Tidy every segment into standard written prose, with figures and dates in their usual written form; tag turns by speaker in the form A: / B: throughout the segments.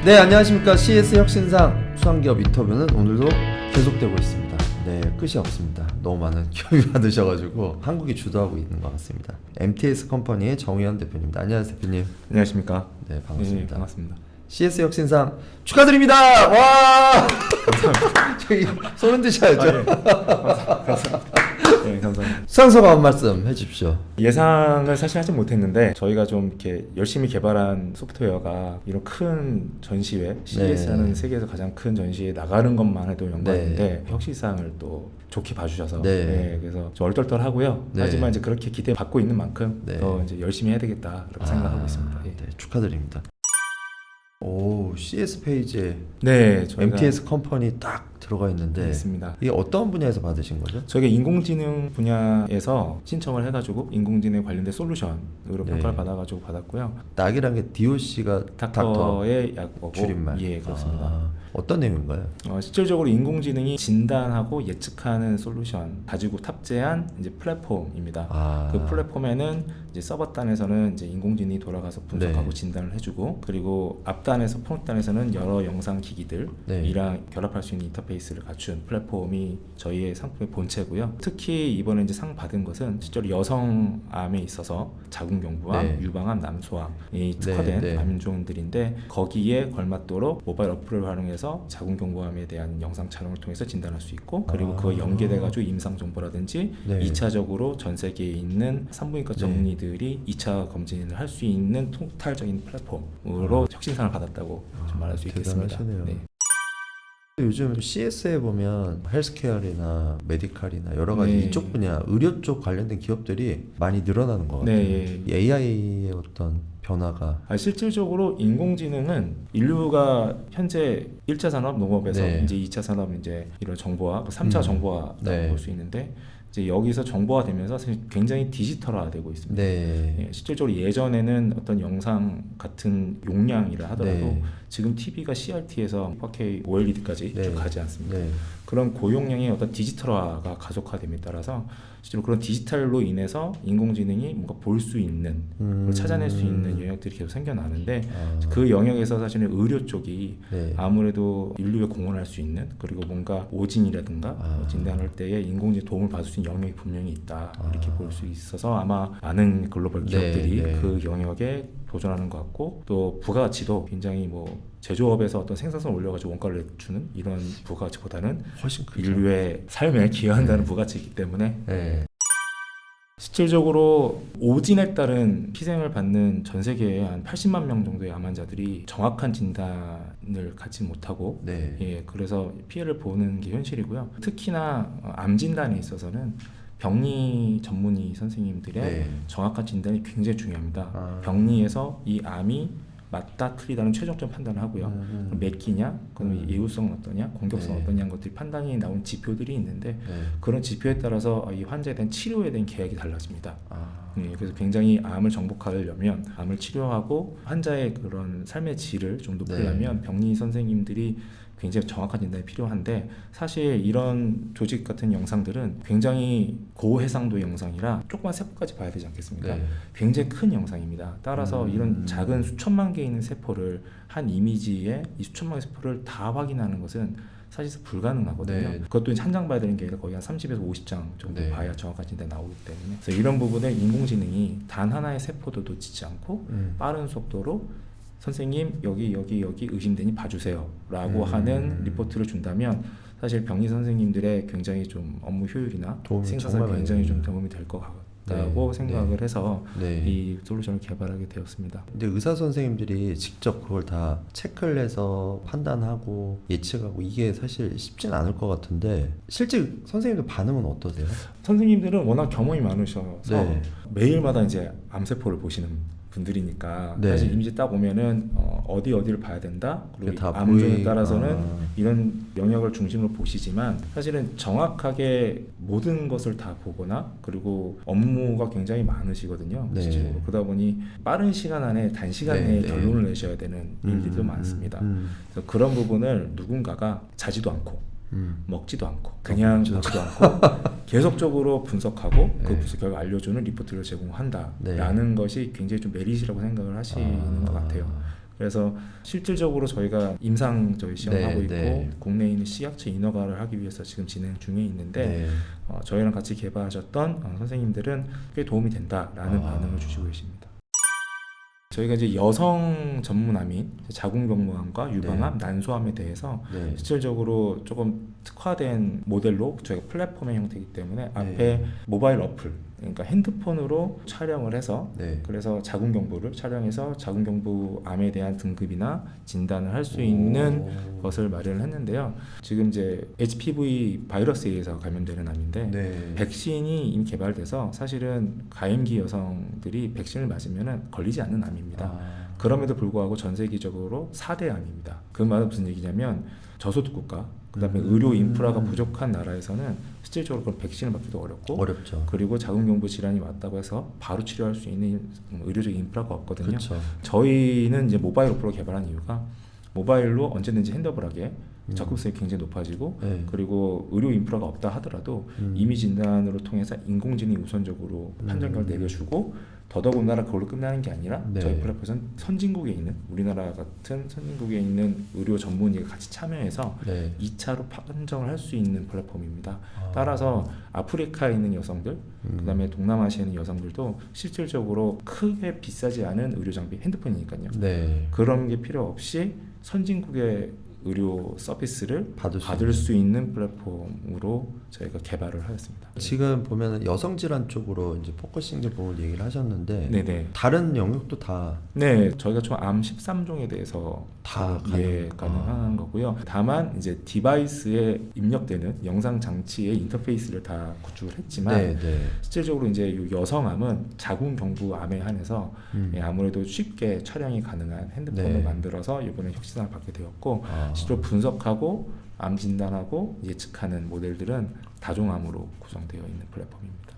A: 네, 안녕하십니까. CS 혁신상 수상기업 인터뷰는 오늘도 계속되고 있습니다. 네, 끝이 없습니다. 너무 많은 기업이 받으셔가지고 한국이 주도하고 있는 것 같습니다. MTS 컴퍼니의 정의현 대표님입니다. 안녕하세요, 대표님.
B: 안녕하십니까.
A: 네, 반갑습니다.
B: 네, 반갑습니다.
A: CS 혁신상 축하드립니다. 와, 저기 손 드셔야죠.
B: 아, 예. 감사합니다. 네, 감사합니다.
A: 수상소감 한 말씀 해주십시오.
B: 예상을 사실 하지 못했는데 저희가 좀 이렇게 열심히 개발한 소프트웨어가 이런 큰 전시회, CES라는 세계에서 가장 큰 전시회에 나가는 것만 해도 영광인데 혁신상을 또 좋게 봐주셔서 네, 그래서 좀 얼떨떨하고요.
A: 네.
B: 하지만 이제 그렇게 기대 받고 있는 만큼 더 이제 열심히 해야 되겠다 이렇게 생각하고 있습니다. 예.
A: 네, 축하드립니다. 오, CS 페이지에
B: 네, 저희가
A: MTS 컴퍼니 딱 들어가 있는데
B: 있습니다.
A: 이게 어떤 분야에서 받으신 거죠?
B: 저희가 인공지능 분야에서 신청을 해가지고 인공지능 관련된 솔루션으로 평가를 받아가지고 받았고요.
A: 낙이란 게 DOC가
B: 닥터의 약어고
A: 줄임말.
B: 예, 그렇습니다.
A: 어떤 내용인가요?
B: 실질적으로 인공지능이 진단하고 예측하는 솔루션 가지고 탑재한 이제 플랫폼입니다. 그 플랫폼에는 이제 서버단에서는 이제 인공지능이 돌아가서 분석하고 진단을 해주고, 그리고 앞단에서 프론트단에서는 여러 영상 기기들이랑 결합할 수 있는 인터페이스를 갖춘 플랫폼이 저희의 상품의 본체고요. 특히 이번에 이제 상 받은 것은 실제로 여성암에 있어서 자궁경부암, 유방암, 남소암이 특화된 암인종들인데 거기에 걸맞도록 모바일 어플을 활용해서 자궁경부암에 대한 영상 촬영을 통해서 진단할 수 있고, 그리고 그거 연계돼가지고 임상 정보라든지 2차적으로 전 세계에 있는 산부인과 전문의들이 2차 검진을 할 수 있는 통탈적인 플랫폼으로 혁신상을 받았다고 좀 말할 수 있겠습니다. 네.
A: 요즘 CS에 보면 헬스케어나 메디칼이나 여러 가지 이쪽 분야, 의료 쪽 관련된 기업들이 많이 늘어나는 것 같아요. AI의 어떤 변화가
B: 실질적으로 인공지능은 인류가 현재 1차 산업 농업에서 이제 2차 산업 이제 이런 정보화, 3차 정보화라고 볼 수 있는데 이제 여기서 정보화 되면서 사실 굉장히 디지털화되고 있습니다. 실질적으로 예전에는 어떤 영상 같은 용량이라 하더라도 지금 TV가 CRT에서 4K OLED까지 쭉 가지 않습니까? 그런 고용량의 어떤 디지털화가 가속화됨에 따라서 실제로 그런 디지털로 인해서 인공지능이 뭔가 볼 수 있는, 찾아낼 수 있는 영역들이 계속 생겨나는데 그 영역에서 사실은 의료 쪽이 아무래도 인류에 공헌할 수 있는, 그리고 뭔가 오진이라든가 진단할 때에 인공지능 도움을 받을 수 있는 영역이 분명히 있다 이렇게 볼 수 있어서 아마 많은 글로벌 기업들이 그 영역에 도전하는 것 같고, 또 부가가치도 굉장히 뭐 제조업에서 어떤 생산성을 올려가지고 원가를 주는 이런 부가가치보다는
A: 훨씬 크죠.
B: 인류의 삶에 기여한다는 부가치이기 때문에 실질적으로 오진에 따른 희생을 받는 전 세계에 한 80만 명 정도의 암 환자들이 정확한 진단을 갖지 못하고 그래서 피해를 보는 게 현실이고요. 특히나 암 진단에 있어서는 병리 전문의 선생님들의 정확한 진단이 굉장히 중요합니다. 병리에서 이 암이 맞다 틀리다는 최종적 판단을 하고요. 몇 기냐, 그럼 예후성은 어떠냐, 공격성은 어떠냐 하는 것들이 판단이 나온 지표들이 있는데 그런 지표에 따라서 이 환자에 대한 치료에 대한 계획이 달라집니다. 그래서 굉장히 암을 정복하려면, 암을 치료하고 환자의 그런 삶의 질을 좀 높이려면 병리 선생님들이 굉장히 정확한 진단이 필요한데, 사실 이런 조직 같은 영상들은 굉장히 고해상도 영상이라 조그만 세포까지 봐야 되지 않겠습니까? 굉장히 큰 영상입니다. 따라서 이런 작은 수천만 개 있는 세포를, 한 이미지에 이 수천만 개 세포를 다 확인하는 것은 사실상 불가능하거든요. 그것도 한 장 봐야 되는 게 아니라 거의 한 30에서 50장 정도 봐야 정확한 진단이 나오기 때문에, 그래서 이런 부분을 인공지능이 단 하나의 세포도 놓치지 않고 빠른 속도로 선생님 여기 의심되니 봐주세요 라고 하는 리포트를 준다면 사실 병리 선생님들의 굉장히 좀 업무 효율이나 생산성에 굉장히 좀 도움이 될 것 같다고 생각을 해서 이 솔루션을 개발하게 되었습니다.
A: 근데 의사 선생님들이 직접 그걸 다 체크를 해서 판단하고 예측하고 이게 사실 쉽진 않을 것 같은데 실제 선생님들 반응은 어떠세요?
B: 선생님들은 워낙 경험이 많으셔서 매일마다 이제 암세포를 보시는 분들이니까 사실 이미지 딱 보면은 어디를 봐야 된다, 그리고 암종에 따라서는 이런 영역을 중심으로 보시지만 사실은 정확하게 모든 것을 다 보거나, 그리고 업무가 굉장히 많으시거든요. 그러다 보니 빠른 시간 안에 단시간 내에 결론을 내셔야 되는 일들도 많습니다. 그래서 그런 부분을 누군가가 자지도 않고 먹지도 않고 그냥 먹지도 않고 계속적으로 분석하고 그 분석 결과 알려주는 리포트를 제공한다라는 것이 굉장히 좀 메리트라고 생각을 하시는 것 같아요. 그래서 실질적으로 저희가 임상 저희 시험하고 있고 국내에 있는 C학체 인허가를 하기 위해서 지금 진행 중에 있는데 저희랑 같이 개발하셨던 선생님들은 꽤 도움이 된다라는 반응을 주시고 계십니다. 저희가 이제 여성 전문암인 자궁경부암과 유방암, 난소암에 대해서 실질적으로 조금 특화된 모델로 저희가 플랫폼의 형태이기 때문에 앞에 모바일 어플, 그러니까 핸드폰으로 촬영을 해서 그래서 자궁경부를 촬영해서 자궁경부암에 대한 등급이나 진단을 할 수 있는 것을 마련을 했는데요. 지금 이제 HPV 바이러스에 의해서 감염되는 암인데 백신이 이미 개발돼서 사실은 가임기 여성들이 백신을 맞으면 걸리지 않는 암입니다. 그럼에도 불구하고 전 세계적으로 4대 암입니다. 그 말은 무슨 얘기냐면 저소득 국가, 그다음에 의료 인프라가 부족한 나라에서는 실질적으로 그런 백신을 맞기도 어렵죠. 그리고 자궁경부 질환이 왔다고 해서 바로 치료할 수 있는 의료적 인프라가 없거든요.
A: 그렇죠.
B: 저희는 이제 모바일 어플로 개발한 이유가 모바일로 언제든지 핸드블하게 접근성이 굉장히 높아지고 그리고 의료 인프라가 없다 하더라도 이미 진단으로 통해서 인공지능이 우선적으로 판정을 내려주고 더더군다나 그걸로 끝나는 게 아니라 저희 플랫폼은 선진국에 있는 우리나라 같은 선진국에 있는 의료 전문의가 같이 참여해서 2차로 판정을 할 수 있는 플랫폼입니다. 따라서 아프리카에 있는 여성들 그다음에 동남아시아에 있는 여성들도 실질적으로 크게 비싸지 않은 의료 장비, 핸드폰이니까요. 그런 게 필요 없이 선진국의 의료 서비스를 받을 수 있는 플랫폼으로 저희가 개발을 하였습니다.
A: 지금 보면 여성 질환 쪽으로 이제 포커싱 부분을 얘기를 하셨는데 다른 영역도 다
B: 저희가 총 암 13종에 대해서 다 가능한 거고요. 다만 이제 디바이스에 입력되는 영상 장치의 인터페이스를 다 구축을 했지만 실질적으로 이제 여성암은 자궁경부암에 한해서 아무래도 쉽게 촬영이 가능한 핸드폰을 만들어서 이번에 혁신상을 받게 되었고 실제로 분석하고 암 진단하고 예측하는 모델들은 다종암으로 구성되어 있는 플랫폼입니다.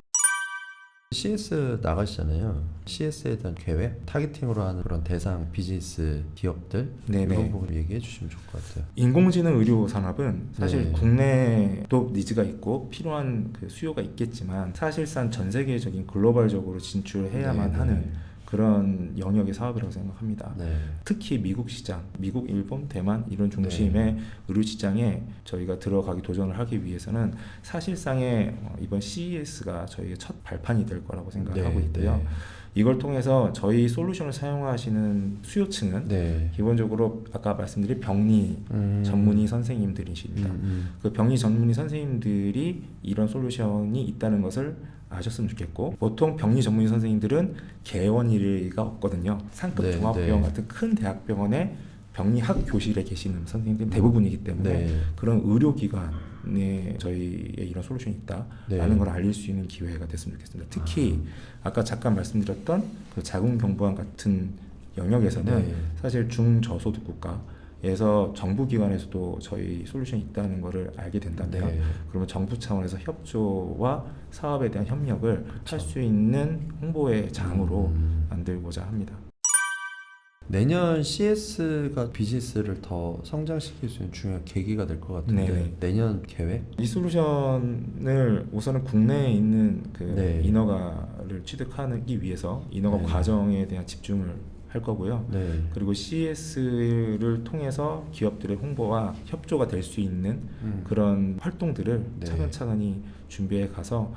A: CS 나가시잖아요. CS에 대한 계획, 타겟팅으로 하는 그런 대상 비즈니스 기업들 이런 부분 얘기해 주시면 좋을 것 같아요.
B: 인공지능 의료 산업은 사실 국내도 니즈가 있고 필요한 그 수요가 있겠지만 사실상 전 세계적인 글로벌적으로 진출해야만 하는 그런 영역의 사업이라고 생각합니다. 특히 미국 시장, 미국, 일본, 대만 이런 중심의 의료 시장에 저희가 들어가기 도전을 하기 위해서는 사실상의 이번 CES가 저희의 첫 발판이 될 거라고 생각하고 있고요. 이걸 통해서 저희 솔루션을 사용하시는 수요층은 기본적으로 아까 말씀드린 병리 전문의 선생님들이십니다. 그 병리 전문의 선생님들이 이런 솔루션이 있다는 것을 아셨으면 좋겠고, 보통 병리 전문의 선생님들은 개원일가 없거든요. 상급 종합병원 같은 큰 대학병원에 병리학 교실에 계시는 선생님들이 대부분이기 때문에 그런 의료기관에 저희의 이런 솔루션이 있다라는 걸 알릴 수 있는 기회가 됐으면 좋겠습니다. 특히 아까 잠깐 말씀드렸던 그 자궁경부암 같은 영역에서는 사실 중저소득 국가에서 정부기관에서도 저희 솔루션이 있다는 것을 알게 된다면 그러면 정부 차원에서 협조와 사업에 대한 협력을 할 수 있는 홍보의 장으로 만들고자 합니다.
A: 내년 CS가 비즈니스를 더 성장시킬 수 있는 중요한 계기가 될 것 같은데 내년 계획?
B: 이 솔루션을 우선은 국내에 있는 그 인허가를 취득하기 위해서 인허가 과정에 대한 집중을 할 거고요. 그리고 CS를 통해서 기업들의 홍보와 협조가 될 수 있는 그런 활동들을 차근차근히 준비해 가서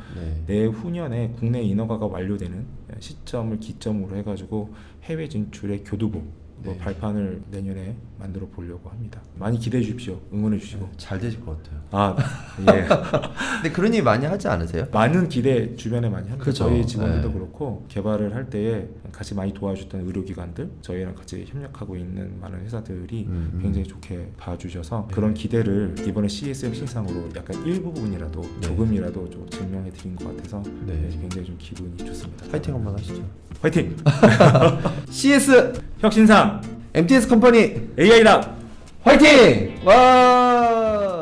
B: 내후년에 국내 인허가가 완료되는 시점을 기점으로 해가지고 해외 진출의 교두보 발판을 내년에 만들어 보려고 합니다. 많이 기대해 주십시오. 응원해 주시고.
A: 잘 되실 것 같아요. 근데 그런 일 많이 하지 않으세요?
B: 많은 기대 주변에 많이 합니다. 저희 직원들도 그렇고 개발을 할 때에 같이 많이 도와줬던 의료기관들, 저희랑 같이 협력하고 있는 많은 회사들이 굉장히 좋게 봐주셔서 그런 기대를 이번에 CS 혁신상으로 약간 일부분이라도 조금이라도 좀 증명해 드린 것 같아서 굉장히 좀 기분이 좋습니다.
A: 파이팅 한번 하시죠.
B: 파이팅!
A: CS
B: 혁신상
A: MTS 컴퍼니
B: AI랑
A: 화이팅! 와!